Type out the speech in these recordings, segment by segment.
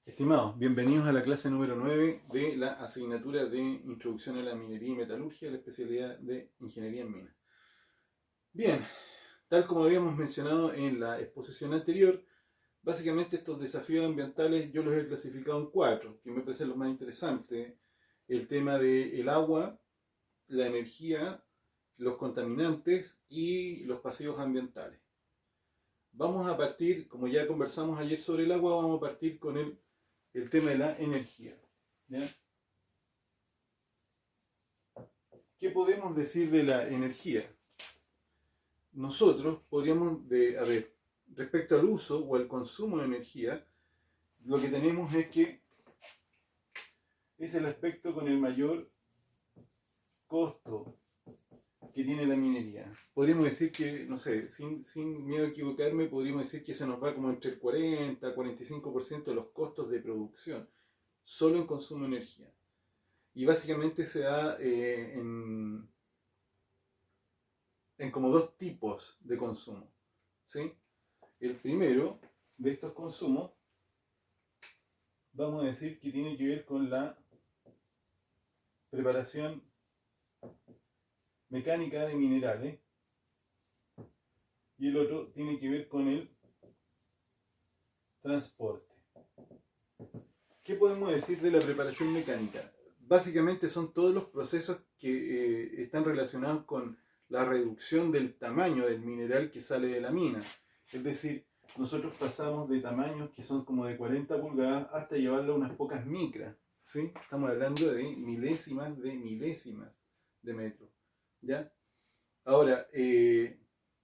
Estimados, bienvenidos a la clase número 9 de la asignatura de Introducción a la Minería y Metalurgia, la especialidad de Ingeniería en Minas. Bien, tal como habíamos mencionado en la exposición anterior, básicamente estos desafíos ambientales yo los he clasificado en cuatro, que me parecen los más interesantes. El tema del agua, la energía, los contaminantes y los pasivos ambientales. Vamos a partir, como ya conversamos ayer sobre el agua, vamos a partir con el tema de la energía. ¿Ya? ¿Qué podemos decir de la energía? Nosotros podríamos, respecto al uso o al consumo de energía, lo que tenemos es que es el aspecto con el mayor costo que tiene la minería. Podríamos decir que, no sé, sin miedo a equivocarme, podríamos decir que se nos va como entre el 40 y 45% de los costos de producción, solo en consumo de energía. Y básicamente se da en como dos tipos de consumo. ¿Sí? El primero de estos consumos, vamos a decir que tiene que ver con la preparación mecánica de minerales y el otro tiene que ver con el transporte. ¿Qué podemos decir de la preparación mecánica? Básicamente son todos los procesos que están relacionados con la reducción del tamaño del mineral que sale de la mina. Es decir, nosotros pasamos de tamaños que son como de 40 pulgadas hasta llevarlo a unas pocas micras. ¿Sí? Estamos hablando de milésimas de metro. ¿Ya? Ahora, ¿qué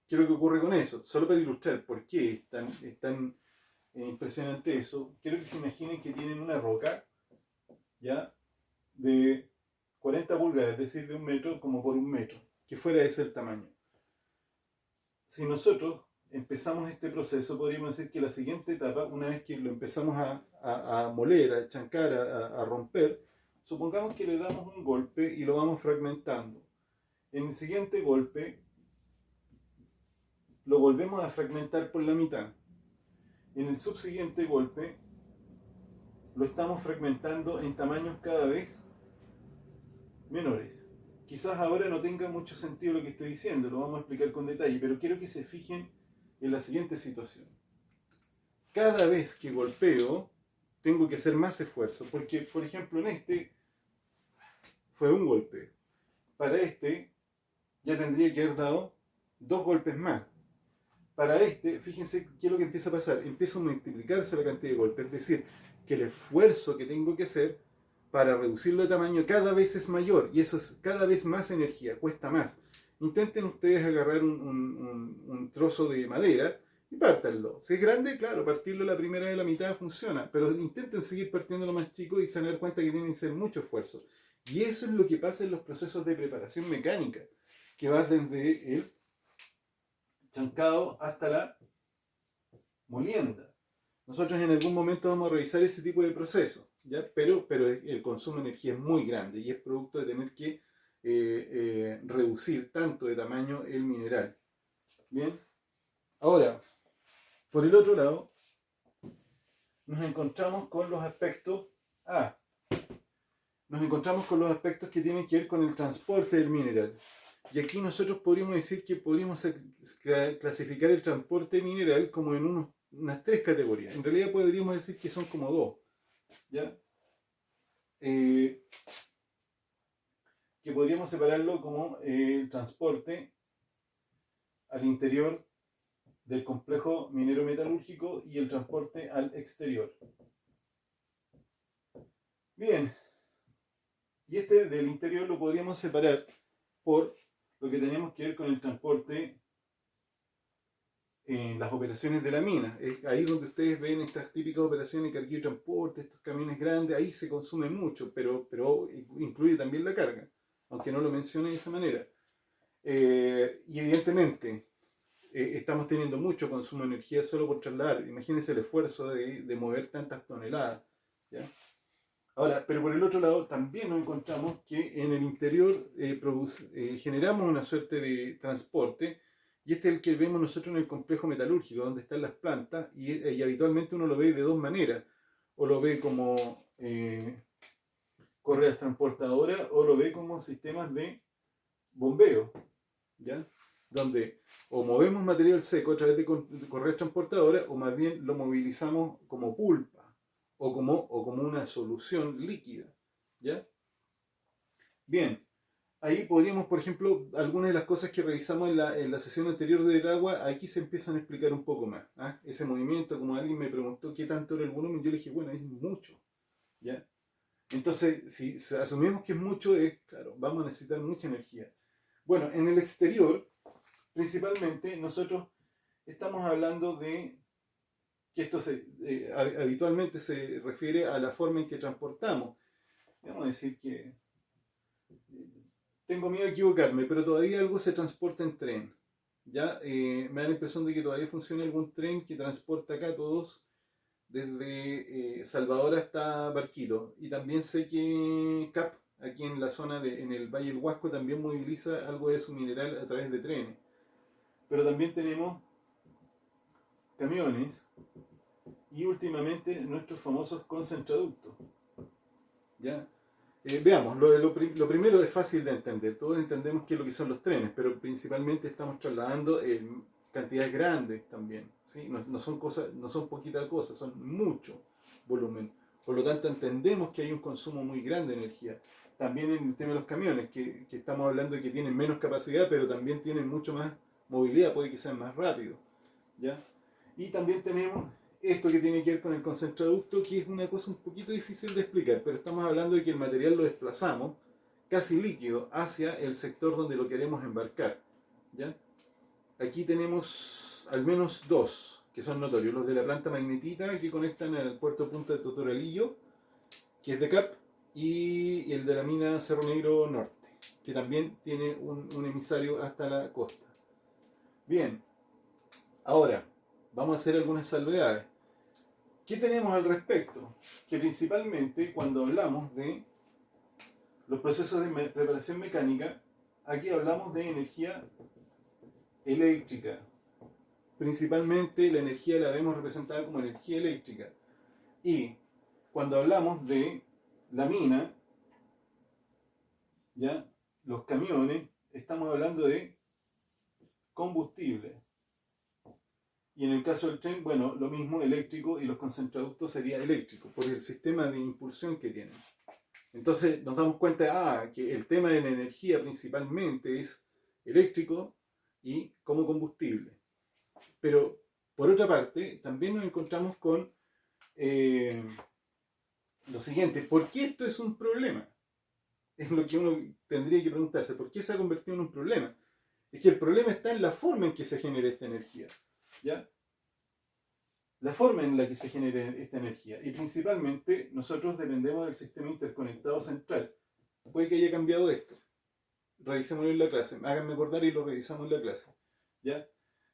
es lo que ocurre con eso? Solo para ilustrar por qué es tan impresionante eso, quiero que se imaginen que tienen una roca, ¿ya? De 40 pulgadas, es decir, de un metro como por un metro, que fuera ese el tamaño. Si nosotros empezamos este proceso, podríamos decir que la siguiente etapa, una vez que lo empezamos a moler, a chancar, a romper, supongamos que le damos un golpe y lo vamos fragmentando. En el siguiente golpe, lo volvemos a fragmentar por la mitad. En el subsiguiente golpe, lo estamos fragmentando en tamaños cada vez menores. Quizás ahora no tenga mucho sentido lo que estoy diciendo, lo vamos a explicar con detalle, pero quiero que se fijen en la siguiente situación. Cada vez que golpeo, tengo que hacer más esfuerzo, porque, por ejemplo, en este fue un golpe. Para este, ya tendría que haber dado dos golpes más. Para este, fíjense qué es lo que empieza a pasar. Empieza a multiplicarse la cantidad de golpes, es decir, que el esfuerzo que tengo que hacer para reducirlo de tamaño cada vez es mayor y eso es cada vez más energía, cuesta más. Intenten ustedes agarrar un trozo de madera y pártanlo. Si es grande, claro, partirlo la primera de la mitad funciona, pero intenten seguir partiéndolo más chico y se van a dar cuenta que tienen que hacer mucho esfuerzo. Y eso es lo que pasa en los procesos de preparación mecánica, que va desde el chancado hasta la molienda. Nosotros en algún momento vamos a revisar ese tipo de procesos, ¿ya? Pero el consumo de energía es muy grande y es producto de tener que reducir tanto de tamaño el mineral. Bien, ahora, por el otro lado, nos encontramos con los aspectos que tienen que ver con el transporte del mineral. Y aquí nosotros podríamos decir que podríamos clasificar el transporte mineral como en unas tres categorías. En realidad podríamos decir que son como dos. ¿Ya? Que podríamos separarlo como el transporte al interior del complejo minero metalúrgico y el transporte al exterior. Bien, y este del interior lo podríamos separar por lo que tenemos que ver con el transporte en las operaciones de la mina. Es ahí donde ustedes ven estas típicas operaciones de carguillo y transporte, estos camiones grandes, ahí se consume mucho, pero incluye también la carga, aunque no lo mencione de esa manera. Y evidentemente estamos teniendo mucho consumo de energía solo por trasladar. Imagínense el esfuerzo de mover tantas toneladas. ¿Ya? Ahora, pero por el otro lado también nos encontramos que en el interior generamos una suerte de transporte, y este es el que vemos nosotros en el complejo metalúrgico, donde están las plantas, y habitualmente uno lo ve de dos maneras. o lo ve como correas transportadoras, o lo ve como sistemas de bombeo, ¿ya? Donde o movemos material seco a través de correas transportadoras, o más bien lo movilizamos como pulpa, o como una solución líquida, ¿ya? Bien, ahí podríamos, por ejemplo, algunas de las cosas que revisamos en la sesión anterior del agua, aquí se empiezan a explicar un poco más. ¿Ah? Ese movimiento, como alguien me preguntó qué tanto era el volumen, yo le dije, bueno, es mucho, ¿ya? Entonces, si asumimos que es mucho, es, claro, vamos a necesitar mucha energía. Bueno, en el exterior, principalmente, nosotros estamos hablando de que esto habitualmente se refiere a la forma en que transportamos. Vamos a decir que tengo miedo de equivocarme, pero todavía algo se transporta en tren. Ya me da la impresión de que todavía funciona algún tren que transporta acá a todos desde Salvador hasta Barquito. Y también sé que CAP, aquí en la zona en el Valle del Huasco, también moviliza algo de su mineral a través de trenes. Pero también tenemos camiones y últimamente nuestros famosos concentraductos. ¿Ya? Veamos, lo primero es fácil de entender. Todos entendemos qué es lo que son los trenes, pero principalmente estamos trasladando cantidades grandes también. ¿Sí? No son cosas, no son poquitas cosas, son mucho volumen. Por lo tanto, entendemos que hay un consumo muy grande de energía. También en el tema de los camiones, que estamos hablando de que tienen menos capacidad, pero también tienen mucho más movilidad, puede que sean más rápidos. ¿Ya? Y también tenemos esto que tiene que ver con el concentraducto, que es una cosa un poquito difícil de explicar, pero estamos hablando de que el material lo desplazamos casi líquido hacia el sector donde lo queremos embarcar. ¿Ya? Aquí tenemos al menos dos que son notorios, los de la planta magnetita que conectan al puerto Punta de Totoralillo, que es de CAP, y el de la mina Cerro Negro Norte, que también tiene un emisario hasta la costa. Bien, ahora vamos a hacer algunas salvedades. ¿Qué tenemos al respecto? Que principalmente cuando hablamos de los procesos de preparación mecánica, aquí hablamos de energía eléctrica. Principalmente la energía la vemos representada como energía eléctrica. Y cuando hablamos de la mina, ¿ya? Los camiones, estamos hablando de combustible. Y en el caso del tren, bueno, lo mismo eléctrico, y los concentraductos sería eléctrico, por el sistema de impulsión que tienen. Entonces nos damos cuenta que el tema de la energía principalmente es eléctrico y como combustible. Pero por otra parte, también nos encontramos con lo siguiente: ¿por qué esto es un problema? Es lo que uno tendría que preguntarse. ¿Por qué se ha convertido en un problema? Es que el problema está en la forma en que se genera esta energía. ¿Ya? La forma en la que se genera esta energía. Y principalmente nosotros dependemos del sistema interconectado central. Puede que haya cambiado esto. Revisémoslo en la clase. Háganme acordar y lo revisamos en la clase. ¿Ya?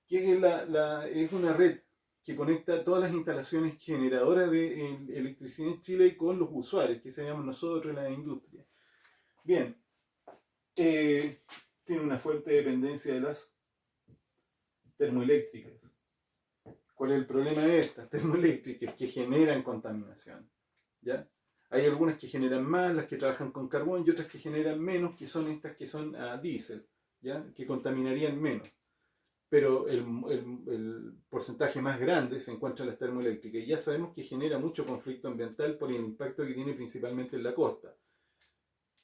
Que es una red que conecta todas las instalaciones generadoras de electricidad en Chile con los usuarios, que se llaman nosotros la industria. Bien, tiene una fuerte dependencia de las termoeléctricas. ¿Cuál es el problema de estas termoeléctricas? Que generan contaminación. ¿Ya? Hay algunas que generan más, las que trabajan con carbón, y otras que generan menos, que son estas que son a diésel, ¿ya? Que contaminarían menos. Pero el porcentaje más grande se encuentra en las termoeléctricas. Y ya sabemos que genera mucho conflicto ambiental por el impacto que tiene principalmente en la costa.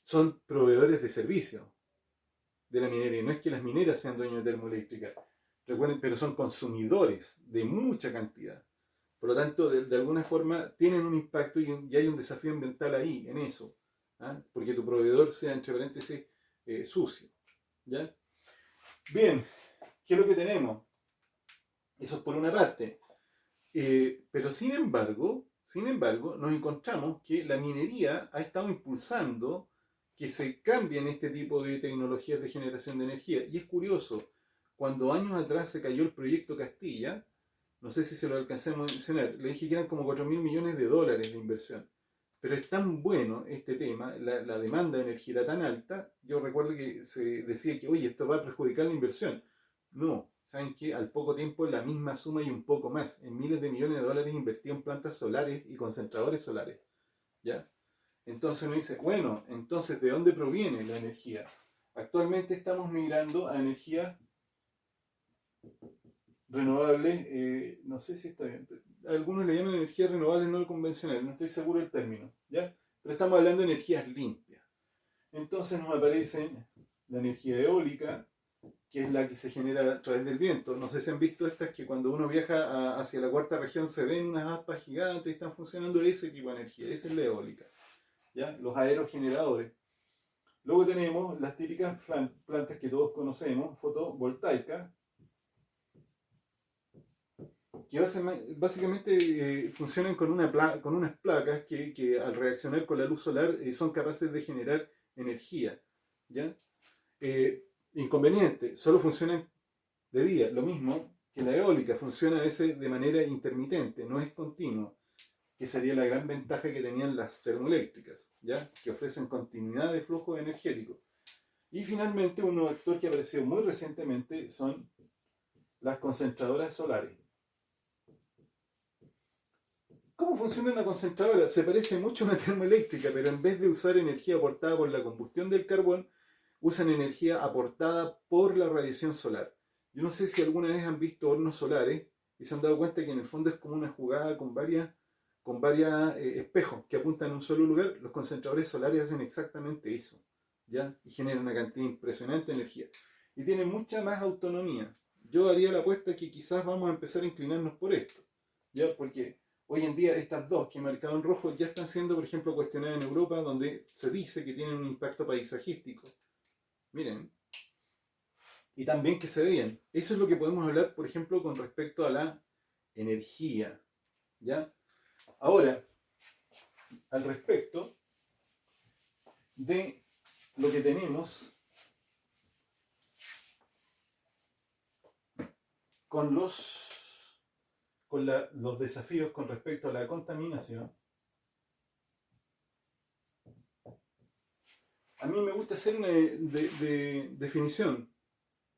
Son proveedores de servicio de la minería. No es que las mineras sean dueños de termoeléctricas, recuerden, pero son consumidores de mucha cantidad. Por lo tanto, de alguna forma tienen un impacto, y hay un desafío ambiental ahí, en eso. ¿Ah? Porque tu proveedor sea, entre paréntesis, sucio. ¿Ya? Bien, ¿qué es lo que tenemos? Eso es por una parte. Pero sin embargo, nos encontramos que la minería ha estado impulsando que se cambien este tipo de tecnologías de generación de energía. Y es curioso, cuando años atrás se cayó el proyecto Castilla, no sé si se lo alcancé a mencionar, le dije que eran como 4.000 millones de dólares de inversión. Pero es tan bueno este tema, la demanda de energía era tan alta, yo recuerdo que se decía que, oye, esto va a perjudicar la inversión. No, ¿Saben qué? Al poco tiempo la misma suma y un poco más, en miles de millones de dólares invertido en plantas solares y concentradores solares. ¿Ya? Entonces uno dice, bueno, entonces ¿de dónde proviene la energía? Actualmente estamos migrando a energías renovables, no sé si está bien, algunos le llaman energías renovables no convencionales, no estoy seguro del término, ¿ya? Pero estamos hablando de energías limpias. Entonces nos aparece la energía eólica, que es la que se genera a través del viento. No sé si han visto estas que cuando uno viaja hacia la cuarta región se ven unas aspas gigantes y están funcionando ese tipo de energía, esa es la eólica, ¿ya? Los aerogeneradores. Luego tenemos las típicas plantas que todos conocemos, fotovoltaicas, que básicamente funcionan con unas placas que al reaccionar con la luz solar son capaces de generar energía. ¿Ya? Inconveniente, solo funcionan de día. Lo mismo que la eólica, funciona a veces de manera intermitente, no es continua, que sería la gran ventaja que tenían las termoeléctricas, ¿ya? Que ofrecen continuidad de flujo energético. Y finalmente, un nuevo actor que ha aparecido muy recientemente son las concentradoras solares. ¿Cómo funciona una concentradora? Se parece mucho a una termoeléctrica, pero en vez de usar energía aportada por la combustión del carbón, usan energía aportada por la radiación solar. Yo no sé si alguna vez han visto hornos solares y se han dado cuenta que en el fondo es como una jugada con varias espejos que apuntan a un solo lugar. Los concentradores solares hacen exactamente eso, ¿ya? Y generan una cantidad impresionante de energía. Y tienen mucha más autonomía. Yo haría la apuesta que quizás vamos a empezar a inclinarnos por esto, ¿ya? Porque hoy en día estas dos que he marcado en rojo ya están siendo, por ejemplo, cuestionadas en Europa, donde se dice que tienen un impacto paisajístico. Miren, y también que se veían. Eso es lo que podemos hablar, por ejemplo, con respecto a la energía. ¿Ya? Ahora, al respecto de lo que tenemos con los desafíos con respecto a la contaminación, a mí me gusta hacer una definición,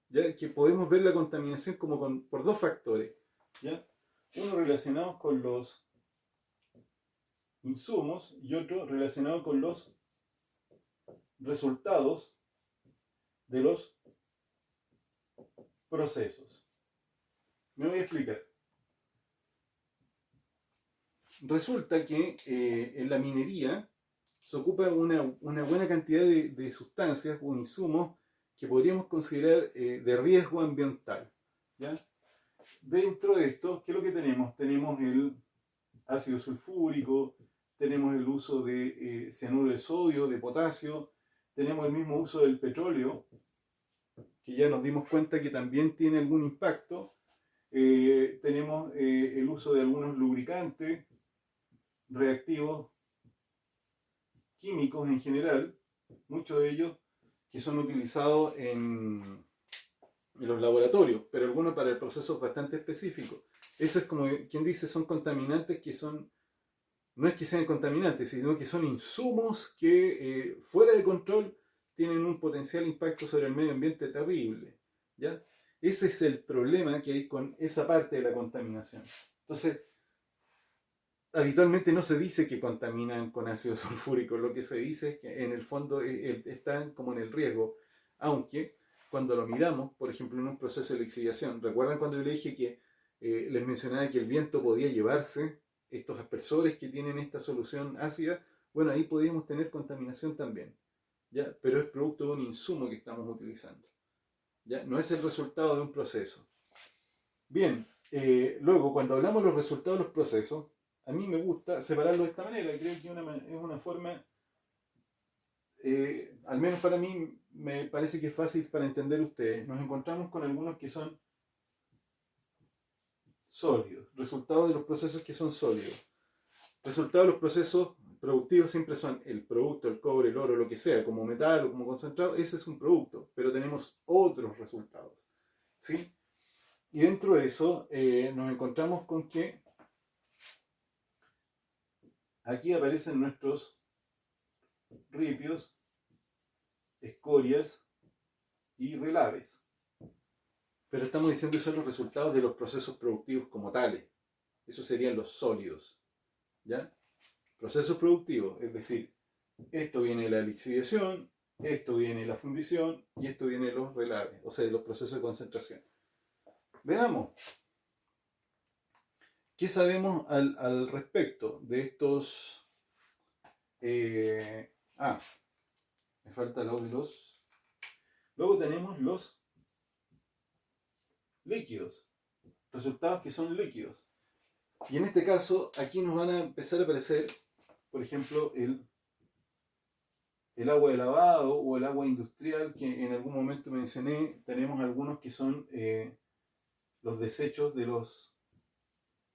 ¿ya? Que podemos ver la contaminación como por dos factores, ¿ya? Uno relacionado con los insumos y otro relacionado con los resultados de los procesos. Me voy a explicar. Resulta que en la minería se ocupa una buena cantidad de sustancias o insumos que podríamos considerar de riesgo ambiental, ¿ya? Dentro de esto, ¿qué es lo que tenemos? Tenemos el ácido sulfúrico, tenemos el uso de cianuro de sodio, de potasio, tenemos el mismo uso del petróleo, que ya nos dimos cuenta que también tiene algún impacto. Tenemos el uso de algunos lubricantes, reactivos, químicos en general, muchos de ellos que son utilizados en los laboratorios, pero algunos para procesos bastante específicos. Eso es como quien dice, son contaminantes que son, no es que sean contaminantes, sino que son insumos que fuera de control tienen un potencial impacto sobre el medio ambiente terrible, ¿ya? Ese es el problema que hay con esa parte de la contaminación. Entonces, habitualmente no se dice que contaminan con ácido sulfúrico, lo que se dice es que en el fondo están como en el riesgo, aunque cuando lo miramos, por ejemplo, en un proceso de lixiviación, ¿recuerdan cuando yo les dije que les mencionaba que el viento podía llevarse estos aspersores que tienen esta solución ácida? Bueno, ahí podríamos tener contaminación también, ¿ya? Pero es producto de un insumo que estamos utilizando, ¿ya? No es el resultado de un proceso. Bien, luego cuando hablamos de los resultados de los procesos, a mí me gusta separarlo de esta manera, creo que es una forma, al menos para mí, me parece que es fácil para entender ustedes. Nos encontramos con algunos que son sólidos, resultados de los procesos que son sólidos. Resultados de los procesos productivos siempre son el producto, el cobre, el oro, lo que sea, como metal o como concentrado, ese es un producto, pero tenemos otros resultados, ¿sí? Y dentro de eso nos encontramos con que aquí aparecen nuestros ripios, escorias y relaves. Pero estamos diciendo que son los resultados de los procesos productivos como tales. Esos serían los sólidos. ¿Ya? Procesos productivos, es decir, esto viene de la lixiviación, esto viene de la fundición y esto viene de los relaves, o sea, de los procesos de concentración. Veamos, ¿qué sabemos al respecto de estos? Me falta lo de los. Luego tenemos los líquidos, resultados que son líquidos. Y en este caso, aquí nos van a empezar a aparecer, por ejemplo, el agua de lavado o el agua industrial, que en algún momento mencioné. Tenemos algunos que son los desechos de los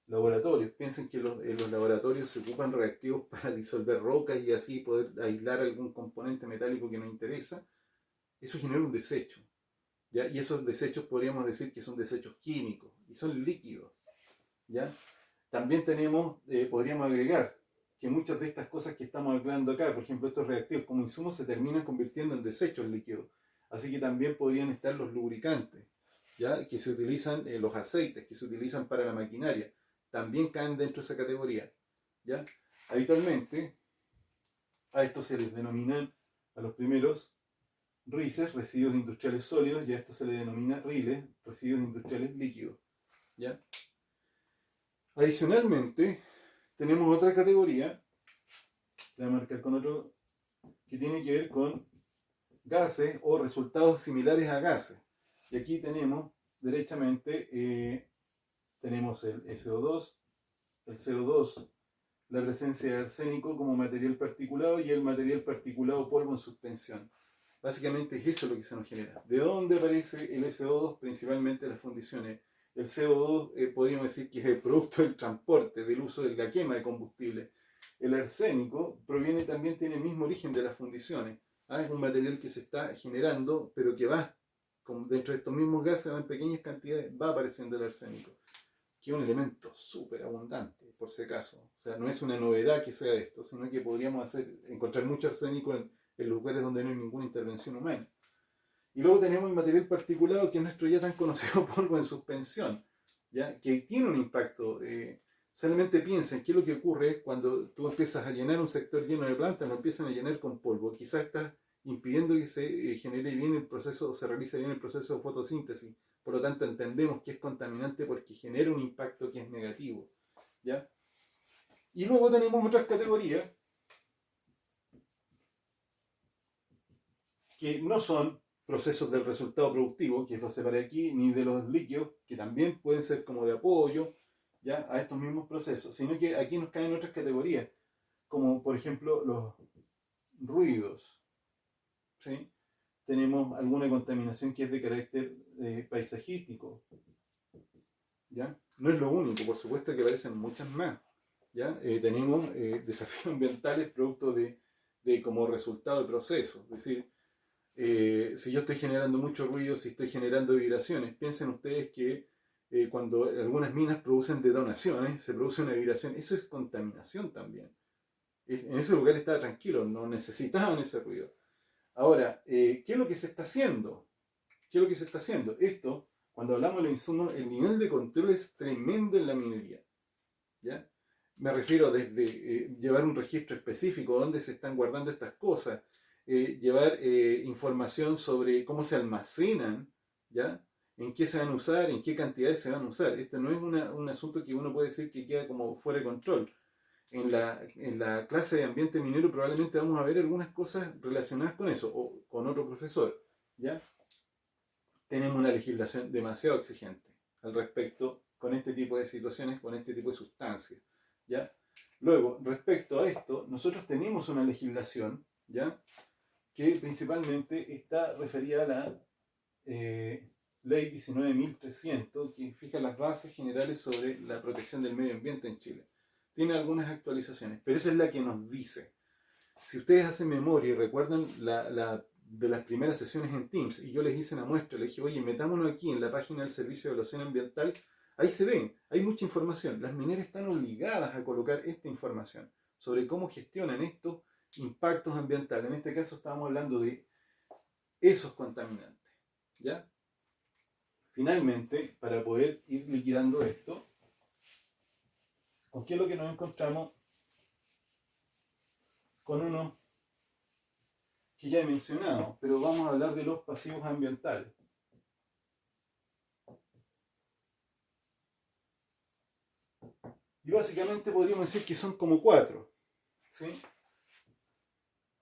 laboratorios. Piensen que en los laboratorios se ocupan reactivos para disolver rocas y así poder aislar algún componente metálico que nos interesa. Eso genera un desecho, ¿ya? Y esos desechos podríamos decir que son desechos químicos y son líquidos, ¿ya? También tenemos, podríamos agregar que muchas de estas cosas que estamos hablando acá, por ejemplo estos reactivos como insumos, se terminan convirtiendo en desechos líquidos. Así que también podrían estar los lubricantes, ¿ya? Que se utilizan, los aceites que se utilizan para la maquinaria, también caen dentro de esa categoría, ¿ya? Habitualmente a estos se les denominan, a los primeros, RICES, residuos industriales sólidos, y a esto se le denomina RILES, residuos industriales líquidos, ¿ya? Adicionalmente, tenemos otra categoría, la voy a marcar con otro, que tiene que ver con gases o resultados similares a gases. Y aquí tenemos, derechamente, tenemos el SO2, el CO2, la presencia de arsénico como material particulado y el material particulado polvo en suspensión. Básicamente es eso lo que se nos genera. ¿De dónde aparece el SO2? Principalmente las fundiciones. El CO2 podríamos decir que es el producto del transporte, del uso de la quema de combustible. El arsénico proviene también, tiene el mismo origen de las fundiciones. Es un material que se está generando, pero que va, dentro de estos mismos gases, en pequeñas cantidades, va apareciendo el arsénico, que es un elemento súper abundante, por si acaso. O sea, no es una novedad que sea esto, sino que podríamos encontrar mucho arsénico en lugares donde no hay ninguna intervención humana. Y luego tenemos el material particulado, que es nuestro ya tan conocido polvo en suspensión, ¿ya? Que tiene un impacto. Solamente piensen qué es lo que ocurre es cuando tú empiezas a llenar un sector lleno de plantas, lo empiezan a llenar con polvo. Quizás estás impidiendo que se genere bien el proceso, o se realice bien el proceso de fotosíntesis. Por lo tanto, entendemos que es contaminante porque genera un impacto que es negativo, ¿ya? Y luego tenemos otras categorías que no son procesos del resultado productivo, que lo separé aquí, ni de los líquidos, que también pueden ser como de apoyo, ¿ya? A estos mismos procesos, sino que aquí nos caen otras categorías, como por ejemplo los ruidos, ¿sí? Tenemos alguna contaminación que es de carácter paisajístico, ¿ya? No es lo único, por supuesto que aparecen muchas más, ¿ya? Tenemos desafíos ambientales producto de como resultado del proceso, es decir, si yo estoy generando mucho ruido, si estoy generando vibraciones, piensen ustedes que cuando algunas minas producen detonaciones, se produce una vibración, eso es contaminación también. En ese lugar estaba tranquilo, no necesitaban ese ruido. Ahora, ¿qué es lo que se está haciendo? ¿Qué es lo que se está haciendo? Esto, cuando hablamos de los insumos, el nivel de control es tremendo en la minería, ¿ya? Me refiero desde llevar un registro específico donde se están guardando estas cosas, llevar información sobre cómo se almacenan, ¿ya? En qué se van a usar, en qué cantidades se van a usar. Esto no es un asunto que uno puede decir que queda como fuera de control. En la clase de ambiente minero probablemente vamos a ver algunas cosas relacionadas con eso, o con otro profesor, ¿ya? Tenemos una legislación demasiado exigente al respecto con este tipo de situaciones, con este tipo de sustancias, ¿ya? Luego, respecto a esto, nosotros tenemos una legislación, ¿ya? Que principalmente está referida a la Ley 19.300, que fija las bases generales sobre la protección del medio ambiente en Chile. Tiene algunas actualizaciones, pero esa es la que nos dice. Si ustedes hacen memoria y recuerdan de las primeras sesiones en Teams, y yo les hice una muestra, les dije, oye, metámonos aquí en la página del Servicio de Evaluación Ambiental, ahí se ven, hay mucha información. Las mineras están obligadas a colocar esta información sobre cómo gestionan estos impactos ambientales. En este caso estábamos hablando de esos contaminantes, ¿ya? Finalmente, para poder ir liquidando esto, ¿con qué es lo que nos encontramos? Con uno que ya he mencionado, pero vamos a hablar de los pasivos ambientales. Y básicamente podríamos decir que son como 4, ¿sí?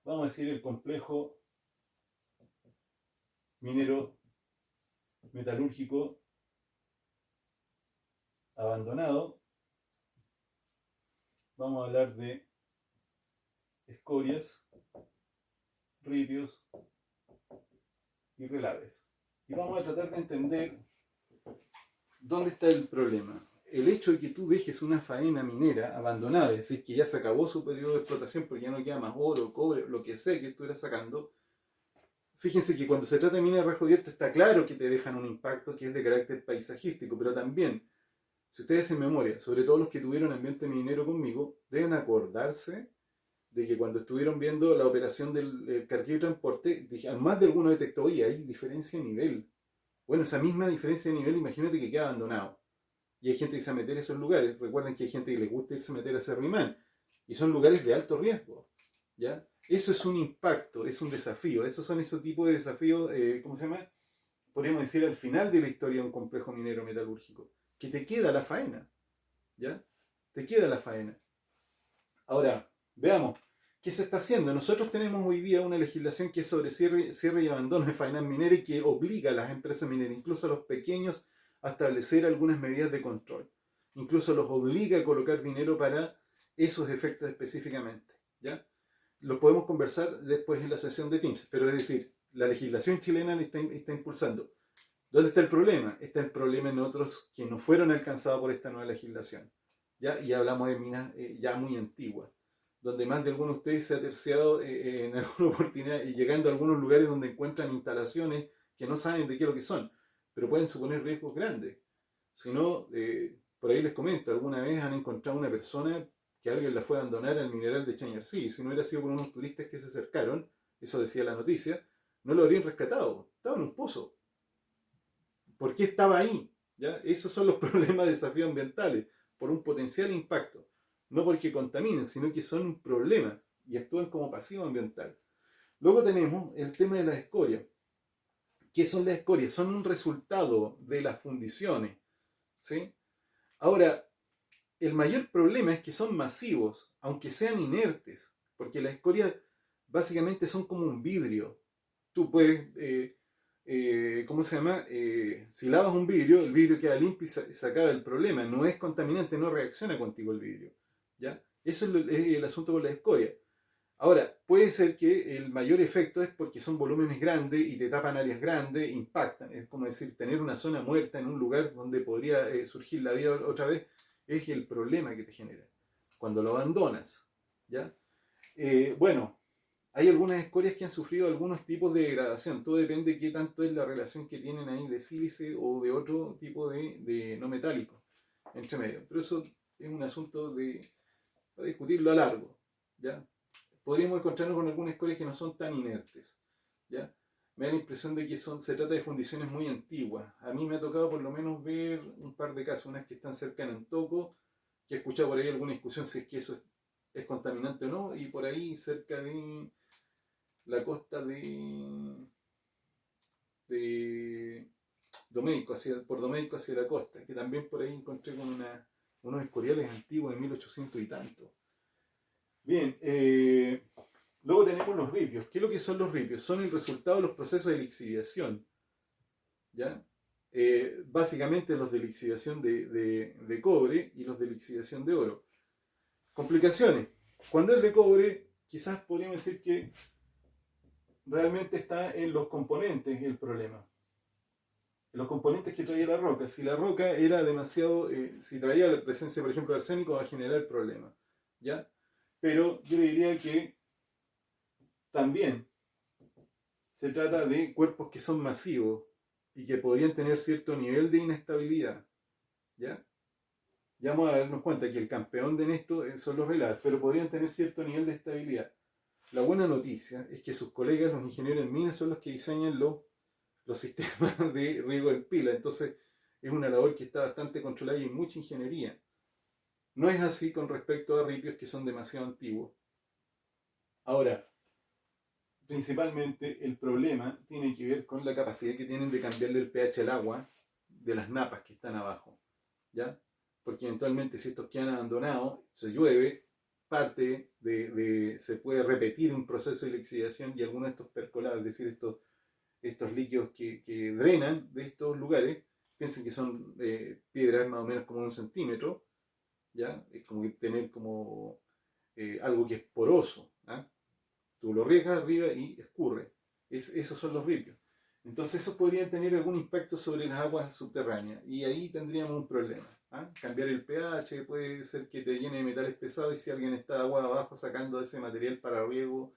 Vamos a decir el complejo minero metalúrgico abandonado. Vamos a hablar de escorias, ripios y relaves. Y vamos a tratar de entender dónde está el problema. El hecho de que tú dejes una faena minera abandonada, es decir, que ya se acabó su periodo de explotación porque ya no queda más oro, cobre, lo que sea que estuvieras sacando. Fíjense que cuando se trata de mina de rasgo abierto está claro que te dejan un impacto que es de carácter paisajístico, pero también, si ustedes en memoria, sobre todo los que tuvieron ambiente minero conmigo, deben acordarse de que cuando estuvieron viendo la operación del carguero y transporte, más de alguno detectó, oye, hay diferencia de nivel. Bueno, esa misma diferencia de nivel, imagínate que queda abandonado. Y hay gente que se va a meter a esos lugares. Recuerden que hay gente que les gusta irse a meter a Cerrimán. Y son lugares de alto riesgo. ¿Ya? Eso es un impacto, es un desafío. Esos son esos tipos de desafíos, ¿cómo se llama? Podríamos decir al final de la historia de un complejo minero metalúrgico. Que te queda la faena. ¿Ya? Te queda la faena. Ahora, veamos. ¿Qué se está haciendo? Nosotros tenemos hoy día una legislación que es sobre cierre y abandono de faenas mineras y que obliga a las empresas mineras, incluso a los pequeños, a establecer algunas medidas de control. Incluso los obliga a colocar dinero para esos efectos específicamente. ¿Ya? Lo podemos conversar después en la sesión de Teams, pero es decir, la legislación chilena está impulsando. ¿Dónde está el problema? Está el problema en otros que no fueron alcanzados por esta nueva legislación. ¿Ya? Y hablamos de minas ya muy antiguas, donde más de alguno de ustedes se ha terciado en alguna oportunidad y llegando a algunos lugares donde encuentran instalaciones que no saben de qué es lo que son, pero pueden suponer riesgos grandes. Si no, por ahí les comento, alguna vez han encontrado una persona que alguien la fue a abandonar al mineral de Chañarcí, y si no hubiera sido por unos turistas que se acercaron, eso decía la noticia, no lo habrían rescatado, estaba en un pozo. ¿Por qué estaba ahí? ¿Ya? Esos son los problemas de desafíos ambientales, por un potencial impacto. No porque contaminen, sino que son un problema y actúan como pasivo ambiental. Luego tenemos el tema de las escorias. ¿Qué son las escorias? Son un resultado de las fundiciones. ¿Sí? Ahora, el mayor problema es que son masivos, aunque sean inertes, porque las escorias básicamente son como un vidrio. Tú puedes, ¿cómo se llama? Si lavas un vidrio, el vidrio queda limpio y se acaba el problema. No es contaminante, no reacciona contigo el vidrio. ¿Ya? Eso es el asunto con la escoria. Ahora, puede ser que el mayor efecto es porque son volúmenes grandes y te tapan áreas grandes, impactan. Es como decir, tener una zona muerta en un lugar donde podría surgir la vida otra vez, es el problema que te genera. Cuando lo abandonas, ¿ya? Bueno, hay algunas escorias que han sufrido algunos tipos de degradación. Todo depende de qué tanto es la relación que tienen ahí de sílice o de otro tipo de no metálico entre medio. Pero eso es un asunto para discutirlo a largo, ¿ya? Podríamos encontrarnos con algunas escorias que no son tan inertes, ¿ya? Me da la impresión de que se trata de fundiciones muy antiguas. A mí me ha tocado por lo menos ver un par de casos, unas que están cerca en Antoco, que he escuchado por ahí alguna discusión si es que eso es contaminante o no, y por ahí cerca de la costa de Domeico, por Domeico hacia la costa, que también por ahí encontré con unos escoriales antiguos de 1800 y tanto. Bien, luego tenemos los ripios. ¿Qué es lo que son los ripios? Son el resultado de los procesos de lixiviación. ¿Ya? Básicamente los de lixiviación de cobre y los de lixiviación de oro. Complicaciones. Cuando es de cobre, quizás podríamos decir que realmente está en los componentes el problema. En los componentes que traía la roca. Si la roca era demasiado, si traía la presencia, por ejemplo, de arsénico, va a generar problemas. ¿Ya? Pero yo le diría que también se trata de cuerpos que son masivos y que podrían tener cierto nivel de inestabilidad. ¿Ya? Ya vamos a darnos cuenta que el campeón de esto son los relaves, pero podrían tener cierto nivel de estabilidad. La buena noticia es que sus colegas, los ingenieros en minas, son los que diseñan los los sistemas de riego en pila. Entonces es una labor que está bastante controlada y hay mucha ingeniería. No es así con respecto a ripios que son demasiado antiguos. Ahora, principalmente el problema tiene que ver con la capacidad que tienen de cambiarle el pH al agua de las napas que están abajo, ¿ya? Porque eventualmente si estos quedan abandonados, se llueve, se puede repetir un proceso de lixiviación y algunos de estos percolados, es decir, estos líquidos que drenan de estos lugares, piensen que son piedras más o menos como 1 centímetro, ¿ya? Es como que tener como algo que es poroso, ¿ah? Tú lo riegas arriba y escurre. Esos son los ripios. Entonces esos podrían tener algún impacto sobre las aguas subterráneas y ahí tendríamos un problema. ¿Ah? Cambiar el pH puede ser que te llene de metales pesados y si alguien está agua abajo sacando ese material para riego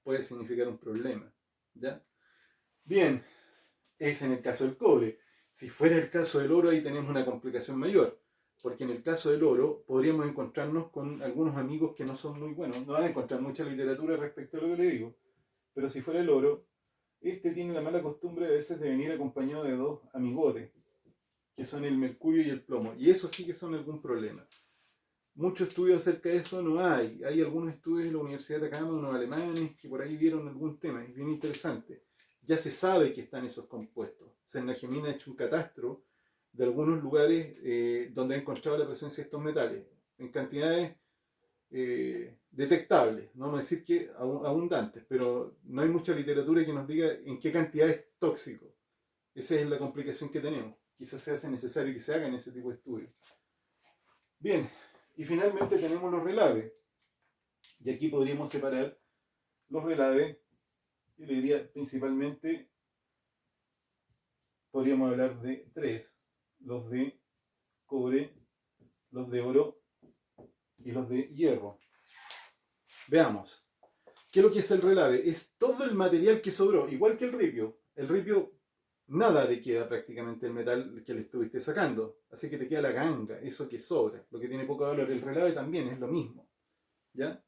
puede significar un problema. ¿Ya? Bien, es en el caso del cobre. Si fuera el caso del oro ahí tenemos una complicación mayor, porque en el caso del oro podríamos encontrarnos con algunos amigos que no son muy buenos. No van a encontrar mucha literatura respecto a lo que le digo, pero si fuera el oro, este tiene la mala costumbre a veces de venir acompañado de dos amigotes, que son el mercurio y el plomo, y eso sí que son algún problema. Muchos estudios acerca de eso no hay. Hay algunos estudios en la Universidad de Atacama, unos alemanes, que por ahí vieron algún tema, es bien interesante. Ya se sabe que están esos compuestos. Sennagemina ha hecho un catastro de algunos lugares donde ha encontrado la presencia de estos metales, en cantidades detectables, no vamos a decir que abundantes, pero no hay mucha literatura que nos diga en qué cantidad es tóxico. Esa es la complicación que tenemos. Quizás se hace necesario que se hagan ese tipo de estudios. Bien, y finalmente tenemos los relaves. Y aquí podríamos separar los relaves, yo le diría principalmente, podríamos hablar de tres: los de cobre, los de oro y los de hierro. Veamos. ¿Qué es lo que es el relave? Es todo el material que sobró, igual que el ripio. El ripio, nada le queda prácticamente el metal que le estuviste sacando. Así que te queda la ganga, eso que sobra. Lo que tiene poco valor. El relave también es lo mismo. ¿Ya?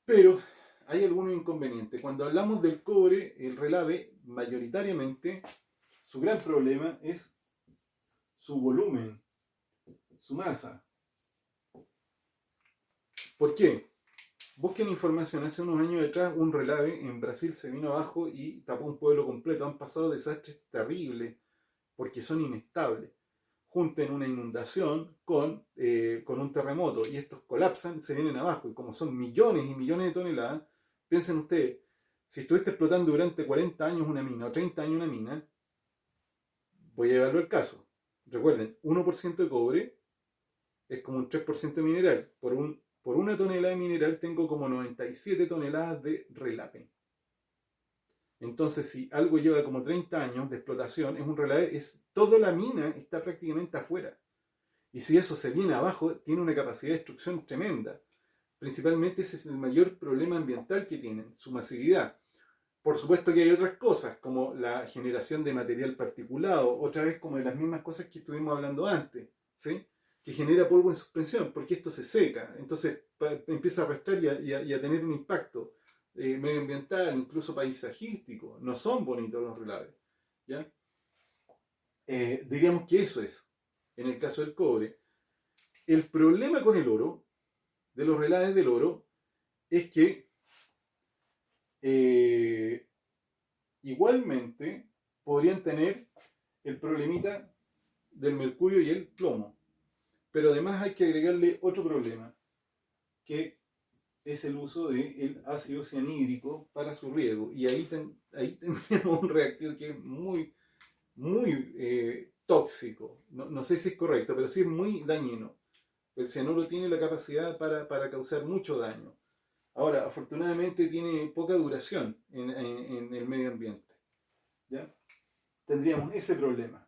Pero hay algunos inconvenientes. Cuando hablamos del cobre, el relave, mayoritariamente, su gran problema es su volumen, su masa. ¿Por qué? Busquen información. Hace unos años atrás un relave en Brasil se vino abajo y tapó un pueblo completo. Han pasado desastres terribles porque son inestables. Junten una inundación con un terremoto y estos colapsan, se vienen abajo. Y como son millones y millones de toneladas, piensen ustedes, si estuviste explotando durante 40 años una mina o 30 años una mina, voy a llevarlo al caso. Recuerden, 1% de cobre es como un 3% de mineral. Por una tonelada de mineral tengo como 97 toneladas de relave. Entonces, si algo lleva como 30 años de explotación, es un relave, toda la mina está prácticamente afuera. Y si eso se viene abajo, tiene una capacidad de destrucción tremenda. Principalmente ese es el mayor problema ambiental que tienen, su masividad. Por supuesto que hay otras cosas, como la generación de material particulado, otra vez como de las mismas cosas que estuvimos hablando antes, ¿sí? Que genera polvo en suspensión, porque esto se seca, entonces empieza a arrastrar y a tener un impacto medioambiental, incluso paisajístico. No son bonitos los relaves, ¿ya? Diríamos que eso es, en el caso del cobre. El problema con el oro, de los relaves del oro, es que igualmente podrían tener el problemita del mercurio y el plomo. Pero además hay que agregarle otro problema, que es el uso del ácido cianhídrico para su riego. Y ahí tendríamos un reactivo que es muy, muy tóxico. No sé si es correcto, pero sí es muy dañino. El cianuro tiene la capacidad para causar mucho daño. Ahora, afortunadamente tiene poca duración en el medio ambiente. ¿Ya? Tendríamos ese problema.